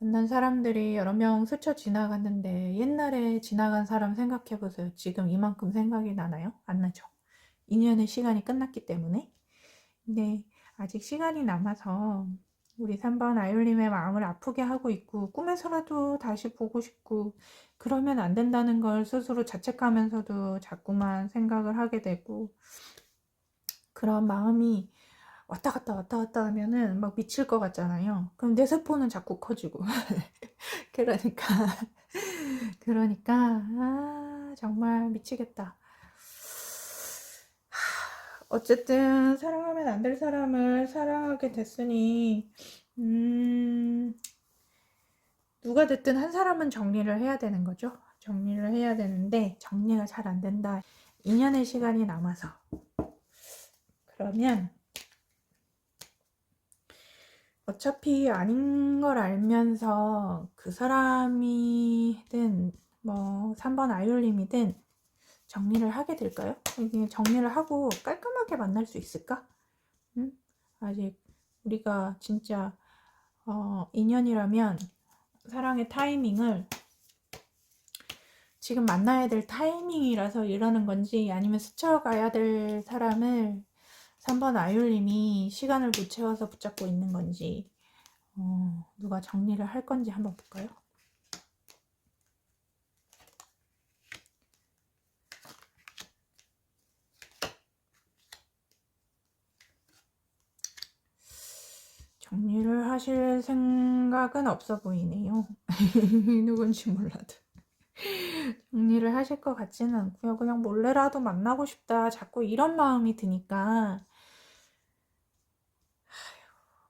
만난 사람들이 여러 명 스쳐 지나갔는데 옛날에 지나간 사람 생각해 보세요. 지금 이만큼 생각이 나나요? 안 나죠. 2년의 시간이 끝났기 때문에. 근데 아직 시간이 남아서 우리 3번 아율님의 마음을 아프게 하고 있고 꿈에서라도 다시 보고 싶고 그러면 안 된다는 걸 스스로 자책하면서도 자꾸만 생각을 하게 되고 그런 마음이 왔다 갔다 하면은 막 미칠 것 같잖아요. 그럼 내 세포는 자꾸 커지고 그러니까 정말 미치겠다. 어쨌든 사랑하면 안 될 사람을 사랑하게 됐으니 누가 됐든 한 사람은 정리를 해야 되는 거죠. 정리를 해야 되는데 정리가 잘 안 된다. 2년의 시간이 남아서 그러면 어차피 아닌 걸 알면서 그 사람이든 뭐 3번 아이올림이든 정리를 하게 될까요? 이게 정리를 하고 깔끔하게 만날 수 있을까? 응? 아직 우리가 진짜 인연이라면 사랑의 타이밍을 지금 만나야 될 타이밍이라서 이러는 건지 아니면 스쳐가야 될 사람을 3번 아이올림이 시간을 못 채워서 붙잡고 있는 건지 누가 정리를 할 건지 한번 볼까요? 정리를 하실 생각은 없어 보이네요. 누군지 몰라도. 정리를 하실 것 같지는 않고요. 그냥 몰래라도 만나고 싶다. 자꾸 이런 마음이 드니까.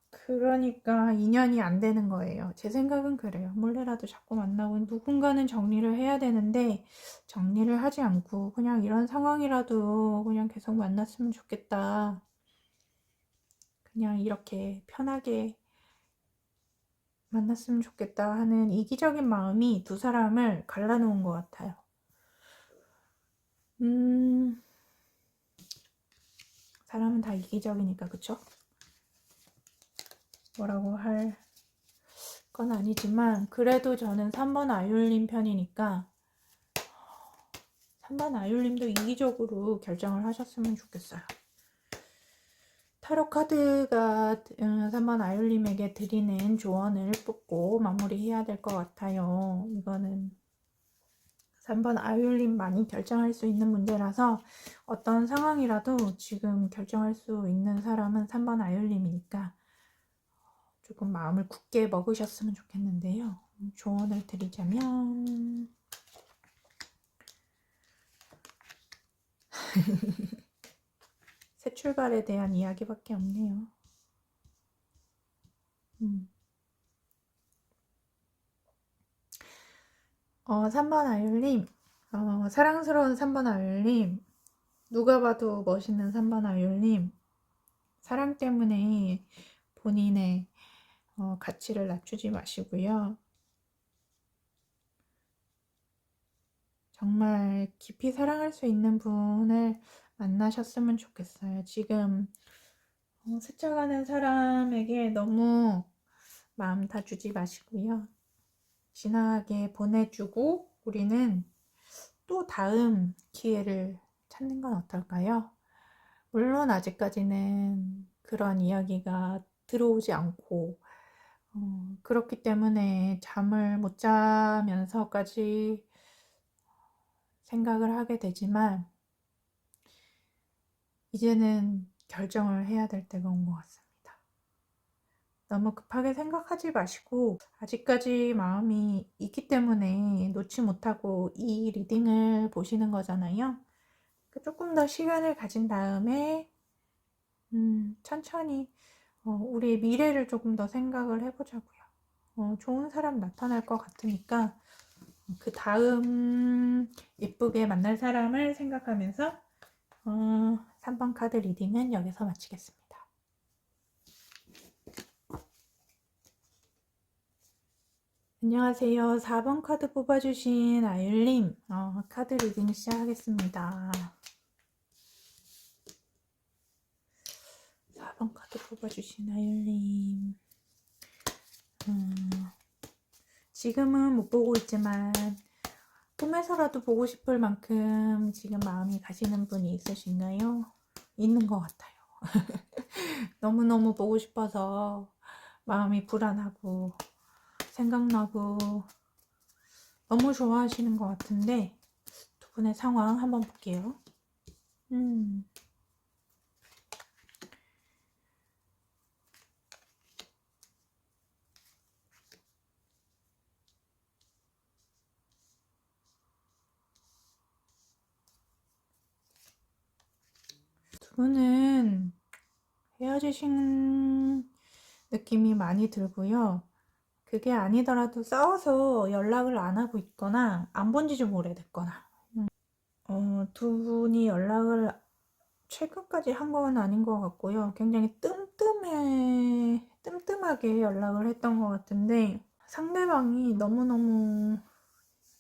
그러니까 인연이 안 되는 거예요. 제 생각은 그래요. 몰래라도 자꾸 만나고 누군가는 정리를 해야 되는데 정리를 하지 않고 그냥 이런 상황이라도 그냥 계속 만났으면 좋겠다. 그냥 이렇게 편하게 만났으면 좋겠다 하는 이기적인 마음이 두 사람을 갈라놓은 것 같아요. 사람은 다 이기적이니까 그쵸? 뭐라고 할 건 아니지만 그래도 저는 3번 아율림 편이니까 3번 아율림도 이기적으로 결정을 하셨으면 좋겠어요. 타로 카드가 3번 아율림에게 드리는 조언을 뽑고 마무리해야 될 것 같아요. 이거는 3번 아율림만이 결정할 수 있는 문제라서 어떤 상황이라도 지금 결정할 수 있는 사람은 3번 아율림이니까 조금 마음을 굳게 먹으셨으면 좋겠는데요. 조언을 드리자면 새 출발에 대한 이야기밖에 없네요. 3번 아율님, 사랑스러운 3번 아율님, 누가 봐도 멋있는 3번 아율님, 사랑 때문에 본인의 가치를 낮추지 마시고요. 정말 깊이 사랑할 수 있는 분을 만나셨으면 좋겠어요. 지금 스쳐가는 사람에게 너무 마음 다 주지 마시고요. 지나가게 보내주고 우리는 또 다음 기회를 찾는 건 어떨까요? 물론 아직까지는 그런 이야기가 들어오지 않고 그렇기 때문에 잠을 못 자면서까지 생각을 하게 되지만 이제는 결정을 해야 될 때가 온 것 같습니다. 너무 급하게 생각하지 마시고 아직까지 마음이 있기 때문에 놓지 못하고 이 리딩을 보시는 거잖아요. 조금 더 시간을 가진 다음에 천천히 우리의 미래를 조금 더 생각을 해보자고요. 좋은 사람 나타날 것 같으니까 그 다음 예쁘게 만날 사람을 생각하면서 3번 카드 리딩은 여기서 마치겠습니다. 안녕하세요. 4번 카드 뽑아주신 아율님, 카드 리딩 시작하겠습니다. 4번 카드 뽑아주신 아율님, 지금은 못 보고 있지만 꿈에서라도 보고 싶을 만큼 지금 마음이 가시는 분이 있으신가요? 있는 것 같아요. 너무너무 보고 싶어서 마음이 불안하고 생각나고 너무 좋아하시는 것 같은데 두 분의 상황 한번 볼게요. 두 분은 헤어지신 느낌이 많이 들고요. 그게 아니더라도 싸워서 연락을 안 하고 있거나 안 본 지 좀 오래됐거나 두 분이 연락을 최근까지 한 건 아닌 것 같고요. 굉장히 뜸뜸하게 연락을 했던 것 같은데 상대방이 너무너무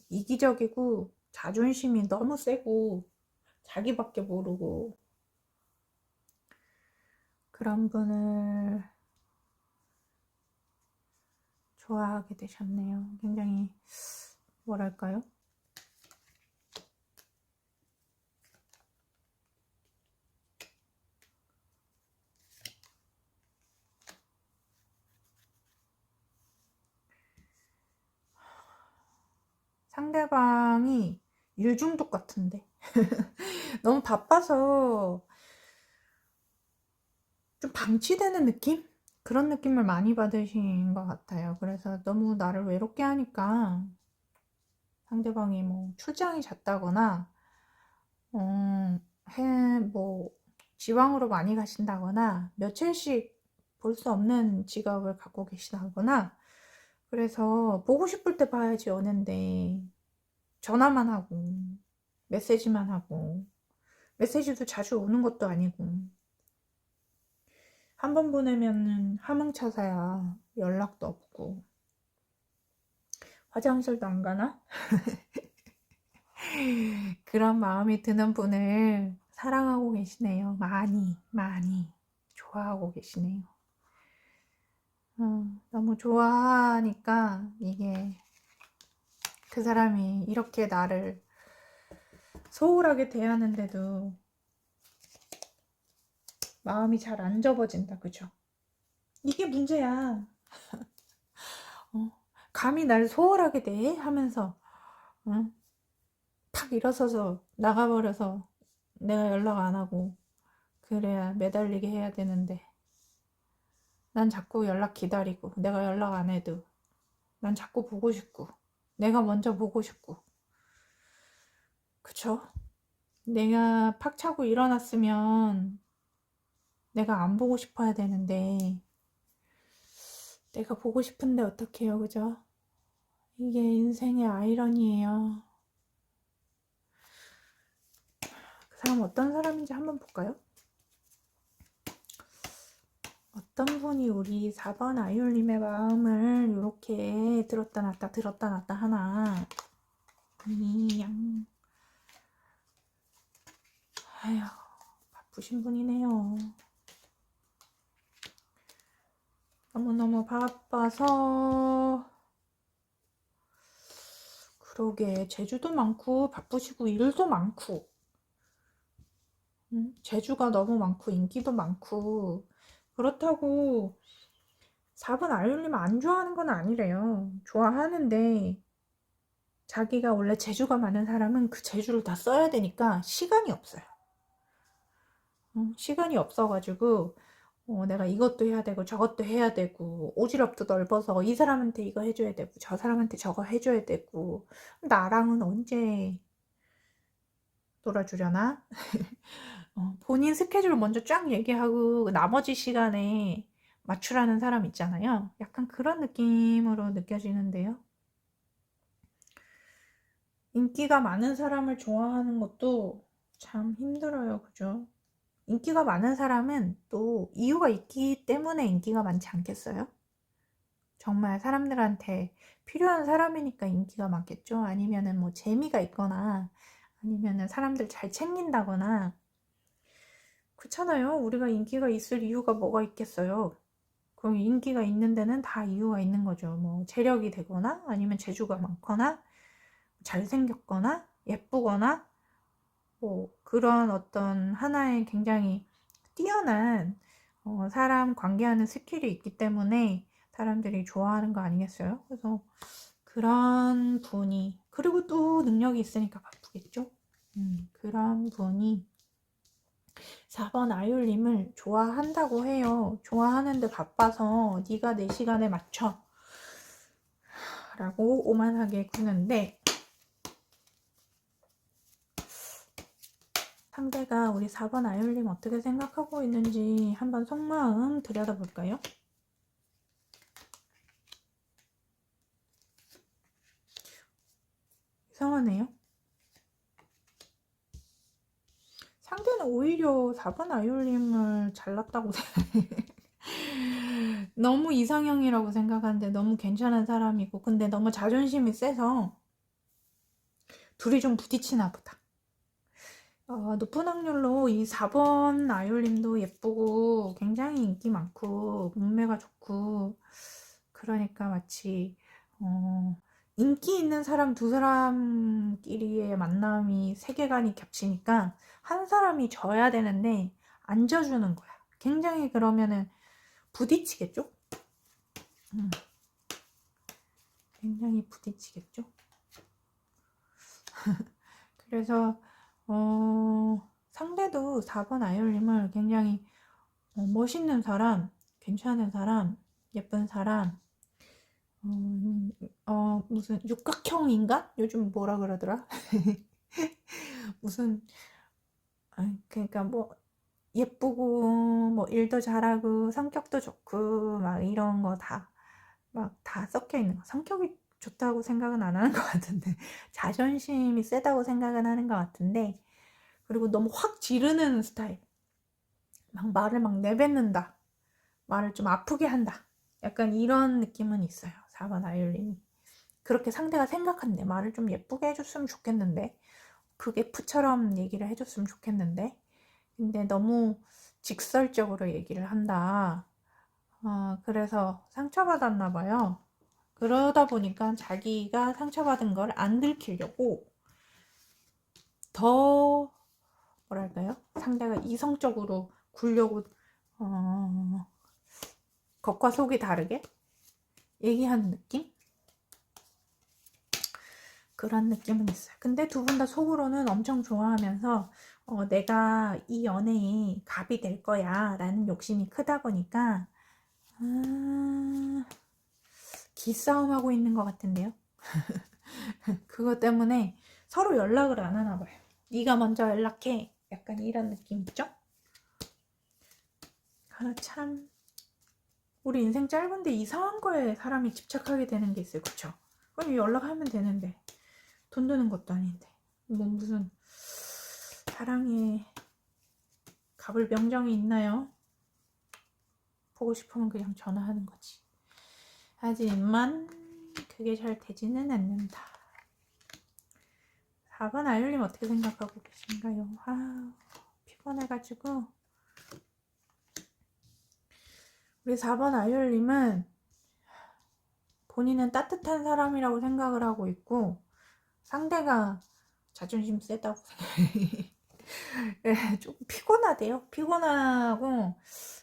이기적이고 자존심이 너무 세고 자기밖에 모르고 그런 분을 좋아하게 되셨네요. 굉장히 뭐랄까요? 상대방이 일중독 같은데 너무 바빠서 좀 방치되는 느낌? 그런 느낌을 많이 받으신 것 같아요. 그래서 너무 나를 외롭게 하니까 상대방이 뭐 출장이 잦다거나 뭐 지방으로 많이 가신다거나 며칠씩 볼 수 없는 직업을 갖고 계시다거나 그래서 보고 싶을 때 봐야지 오는데 전화만 하고 메시지만 하고 메시지도 자주 오는 것도 아니고 한 번 보내면은 하망차사야 연락도 없고 화장실도 안 가나? 그런 마음이 드는 분을 사랑하고 계시네요. 많이 좋아하고 계시네요. 너무 좋아하니까 이게 그 사람이 이렇게 나를 소홀하게 대하는데도 마음이 잘 안 접어진다. 그죠? 이게 문제야. 감히 날 소홀하게 대해? 하면서 팍 일어서서 나가버려서 내가 연락 안 하고 그래야 매달리게 해야 되는데 난 자꾸 연락 기다리고 내가 연락 안 해도 난 자꾸 보고 싶고 내가 먼저 보고 싶고 그쵸? 내가 팍 차고 일어났으면 내가 안 보고 싶어야 되는데 내가 보고 싶은데 어떡해요, 그죠? 이게 인생의 아이러니예요. 그 사람 어떤 사람인지 한번 볼까요? 어떤 분이 우리 4번 아이올님의 마음을 이렇게 들었다 놨다 하나. 아휴, 바쁘신 분이네요. 너무너무 바빠서 그러게 제주도 많고 바쁘시고 일도 많고 제주가 너무 많고 인기도 많고 그렇다고 4번 아이올림 안 좋아하는 건 아니래요. 좋아하는데 자기가 원래 재주가 많은 사람은 그 재주를 다 써야 되니까 시간이 없어요. 시간이 없어가지고 내가 이것도 해야 되고 저것도 해야 되고 오지랖도 넓어서 이 사람한테 이거 해줘야 되고 저 사람한테 저거 해줘야 되고 나랑은 언제 놀아주려나? 본인 스케줄 먼저 쫙 얘기하고 나머지 시간에 맞추라는 사람 있잖아요. 약간 그런 느낌으로 느껴지는데요. 인기가 많은 사람을 좋아하는 것도 참 힘들어요. 그죠? 인기가 많은 사람은 또 이유가 있기 때문에 인기가 많지 않겠어요? 정말 사람들한테 필요한 사람이니까 인기가 많겠죠? 아니면은 뭐 재미가 있거나 아니면은 사람들 잘 챙긴다거나 그렇잖아요. 우리가 인기가 있을 이유가 뭐가 있겠어요? 그럼 인기가 있는 데는 다 이유가 있는 거죠. 뭐 재력이 되거나 아니면 재주가 많거나 잘생겼거나 예쁘거나 뭐 그런 어떤 하나의 굉장히 뛰어난 사람 관계하는 스킬이 있기 때문에 사람들이 좋아하는 거 아니겠어요? 그래서 그런 분이, 그리고 또 능력이 있으니까 바쁘겠죠? 그런 분이 4번 아율님을 좋아한다고 해요. 좋아하는데 바빠서 네가 내 시간에 맞춰 라고 오만하게 구는데, 상대가 우리 4번 아율님 어떻게 생각하고 있는지 한번 속마음 들여다볼까요? 이상하네요. 상대는 오히려 4번 아율님을 잘났다고 너무 이상형이라고 생각하는데 너무 괜찮은 사람이고, 근데 너무 자존심이 세서 둘이 좀 부딪히나 보다. 높은 확률로 이 4번 아율님도 예쁘고 굉장히 인기 많고 몸매가 좋고, 그러니까 마치 인기 있는 사람 두 사람끼리의 만남이 세계관이 겹치니까 한 사람이 져야 되는데 안 져주는 거야. 굉장히 그러면은 부딪히겠죠? 굉장히 부딪히겠죠? 그래서 상대도 4번 아이올림을 굉장히 멋있는 사람, 괜찮은 사람, 예쁜 사람, 무슨 육각형 인간? 요즘 뭐라 그러더라? 무슨, 그러니까 뭐 예쁘고 뭐 일도 잘하고 성격도 좋고 막 이런 거 다 막 다 섞여 있는 거. 성격이 좋다고 생각은 안 하는 것 같은데 자존심이 세다고 생각은 하는 것 같은데, 그리고 너무 확 지르는 스타일, 막 말을 막 내뱉는다, 말을 좀 아프게 한다, 약간 이런 느낌은 있어요. 4번 아이올린이 그렇게 상대가 생각한대. 말을 좀 예쁘게 해줬으면 좋겠는데, 그게 F처럼 얘기를 해줬으면 좋겠는데, 근데 너무 직설적으로 얘기를 한다. 그래서 상처받았나 봐요. 그러다 보니까 자기가 상처받은 걸 안 들키려고 더 뭐랄까요? 상대가 이성적으로 굴려고 겉과 속이 다르게 얘기하는 느낌? 그런 느낌은 있어요. 근데 두 분 다 속으로는 엄청 좋아하면서 내가 이 연애에 갑이 될 거야 라는 욕심이 크다 보니까 기싸움하고 있는 것 같은데요. 그것 때문에 서로 연락을 안 하나 봐요. 네가 먼저 연락해, 약간 이런 느낌 있죠? 참 우리 인생 짧은데 이상한 거에 사람이 집착하게 되는 게 있어요. 그쵸? 그럼 연락하면 되는데, 돈 드는 것도 아닌데 뭐 무슨 사랑에 값을 명정이 있나요? 보고 싶으면 그냥 전화하는 거지. 하지만 그게 잘 되지는 않는다. 4번 아이올님 어떻게 생각하고 계신가요? 피곤해가지고. 우리 4번 아이올님은 본인은 따뜻한 사람이라고 생각을 하고 있고, 상대가 자존심 세다고 생각해. 좀 피곤하대요. 피곤하고,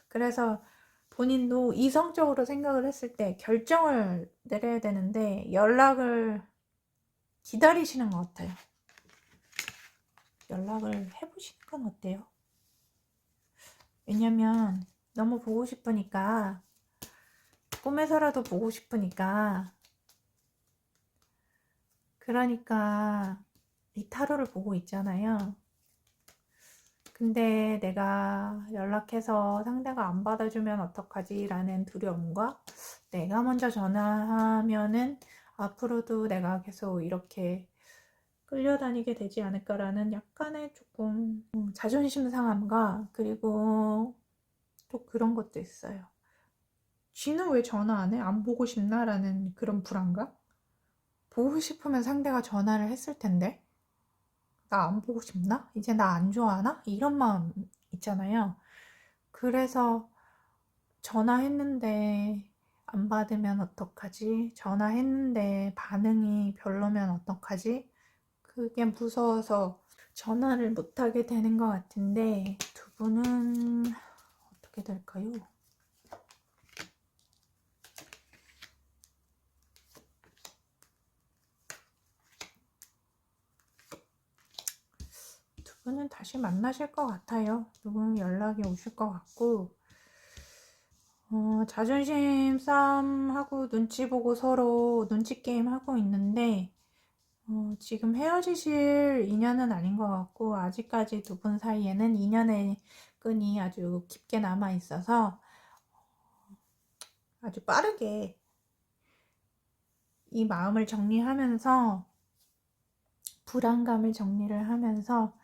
그래서 본인도 이성적으로 생각을 했을 때 결정을 내려야 되는데 연락을 기다리시는 것 같아요. 연락을 해보시는 건 어때요? 왜냐면 너무 보고 싶으니까, 꿈에서라도 보고 싶으니까, 그러니까 이 타로를 보고 있잖아요. 근데 내가 연락해서 상대가 안 받아주면 어떡하지 라는 두려움과, 내가 먼저 전화하면은 앞으로도 내가 계속 이렇게 끌려다니게 되지 않을까라는 약간의 조금 자존심 상함과, 그리고 또 그런 것도 있어요. 쥐는 왜 전화 안 해? 안 보고 싶나? 라는 그런 불안감? 보고 싶으면 상대가 전화를 했을 텐데 나 안 보고 싶나? 이제 나 안 좋아하나? 이런 마음 있잖아요. 그래서 전화했는데 안 받으면 어떡하지? 전화했는데 반응이 별로면 어떡하지? 그게 무서워서 전화를 못하게 되는 것 같은데, 두 분은 어떻게 될까요? 두 분은 다시 만나실 것 같아요. 누군 연락이 오실 것 같고, 자존심 싸움하고 눈치 보고 서로 눈치 게임 하고 있는데, 지금 헤어지실 인연은 아닌 것 같고, 아직까지 두 분 사이에는 인연의 끈이 아주 깊게 남아 있어서 아주 빠르게 이 마음을 정리하면서, 불안감을 정리를 하면서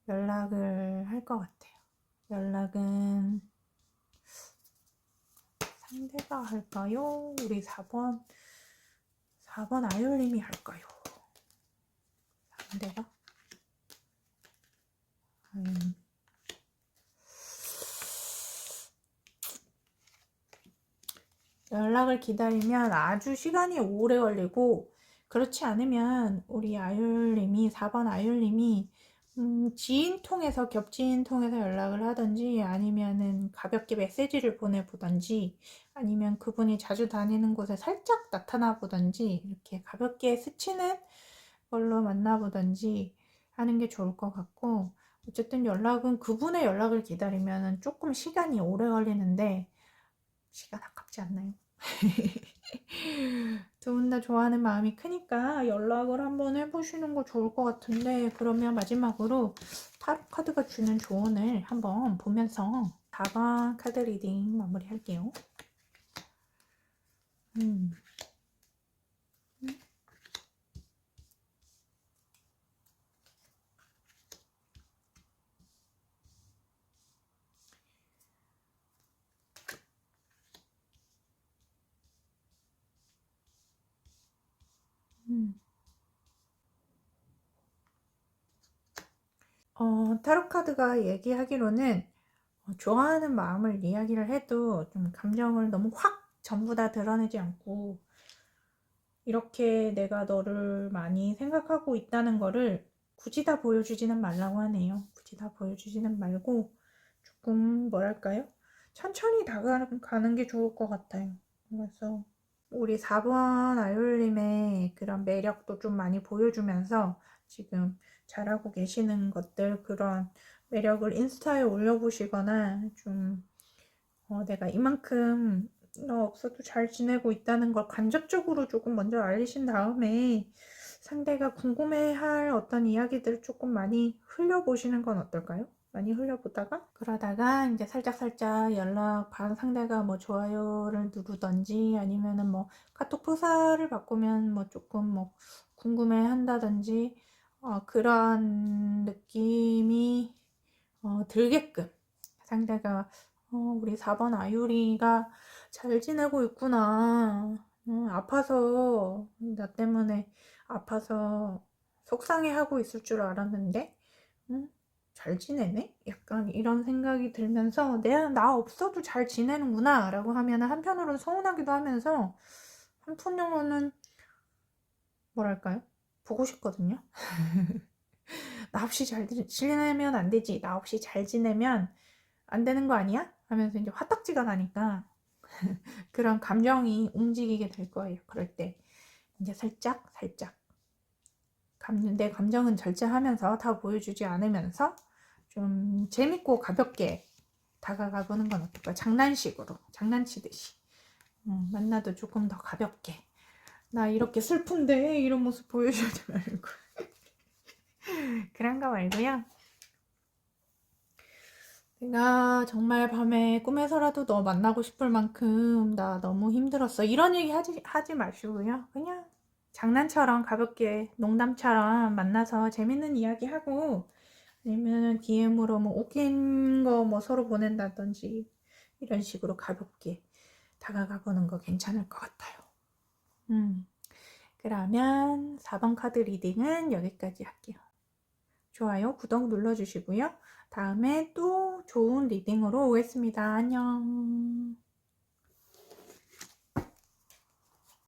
연락을 할 것 같아요. 연락은 상대가 할까요? 우리 4번 아율님이 할까요? 상대가? 연락을 기다리면 아주 시간이 오래 걸리고, 그렇지 않으면 우리 아율님이, 4번 아율님이 지인 통해서, 겹지인 통해서 연락을 하든지, 아니면은 가볍게 메시지를 보내보든지, 아니면 그분이 자주 다니는 곳에 살짝 나타나 보든지, 이렇게 가볍게 스치는 걸로 만나보든지 하는 게 좋을 것 같고, 어쨌든 연락은, 그분의 연락을 기다리면 조금 시간이 오래 걸리는데, 시간 아깝지 않나요? 두 분 다 좋아하는 마음이 크니까 연락을 한번 해보시는 거 좋을 것 같은데, 그러면 마지막으로 타로 카드가 주는 조언을 한번 보면서 4번 카드 리딩 마무리 할게요. 음. 음. 타로 카드가 얘기하기로는, 좋아하는 마음을 이야기를 해도 좀 감정을 너무 확 전부 다 드러내지 않고, 이렇게 내가 너를 많이 생각하고 있다는 거를 굳이 다 보여주지는 말라고 하네요. 굳이 다 보여주지는 말고 조금 뭐랄까요? 천천히 다가가는 게 좋을 것 같아요. 그래서 우리 4번 아율님의 그런 매력도 좀 많이 보여주면서, 지금 잘하고 계시는 것들, 그런 매력을 인스타에 올려보시거나, 좀 내가 이만큼 너 없어도 잘 지내고 있다는 걸 간접적으로 조금 먼저 알리신 다음에, 상대가 궁금해할 어떤 이야기들을 조금 많이 흘려보시는 건 어떨까요? 많이 흘려보다가, 그러다가 이제 살짝살짝 연락 받은 상대가 뭐 좋아요를 누르던지, 아니면은 뭐 카톡 프사를 바꾸면 뭐 조금 뭐 궁금해 한다든지, 그런 느낌이 들게끔, 상대가 우리 4번 아유리가 잘 지내고 있구나, 아파서, 나 때문에 아파서 속상해하고 있을 줄 알았는데 잘 지내네? 약간 이런 생각이 들면서, 나 없어도 잘 지내는구나 라고 하면 한편으로는 서운하기도 하면서, 한편으로는 뭐랄까요? 보고 싶거든요. 나 없이 잘 지내면 안 되지, 나 없이 잘 지내면 안 되는 거 아니야? 하면서 이제 화딱지가 나니까 그런 감정이 움직이게 될 거예요. 그럴 때 이제 살짝 내 감정은 절제하면서, 다 보여주지 않으면서 좀 재밌고 가볍게 다가가 보는 건 어떨까요? 장난식으로, 장난치듯이 만나도 조금 더 가볍게, 나 이렇게 슬픈데 이런 모습 보여주지 말고 그런 거 말고요. 내가 정말 밤에 꿈에서라도 너 만나고 싶을 만큼 나 너무 힘들었어, 이런 얘기 하지 마시고요. 그냥 장난처럼, 가볍게 농담처럼 만나서 재밌는 이야기 하고, 아니면 DM으로 뭐 웃긴 거 뭐 서로 보낸다든지, 이런 식으로 가볍게 다가가 보는 거 괜찮을 것 같아요. 그러면 4번 카드 리딩은 여기까지 할게요. 좋아요, 구독 눌러주시고요. 다음에 또 좋은 리딩으로 오겠습니다. 안녕.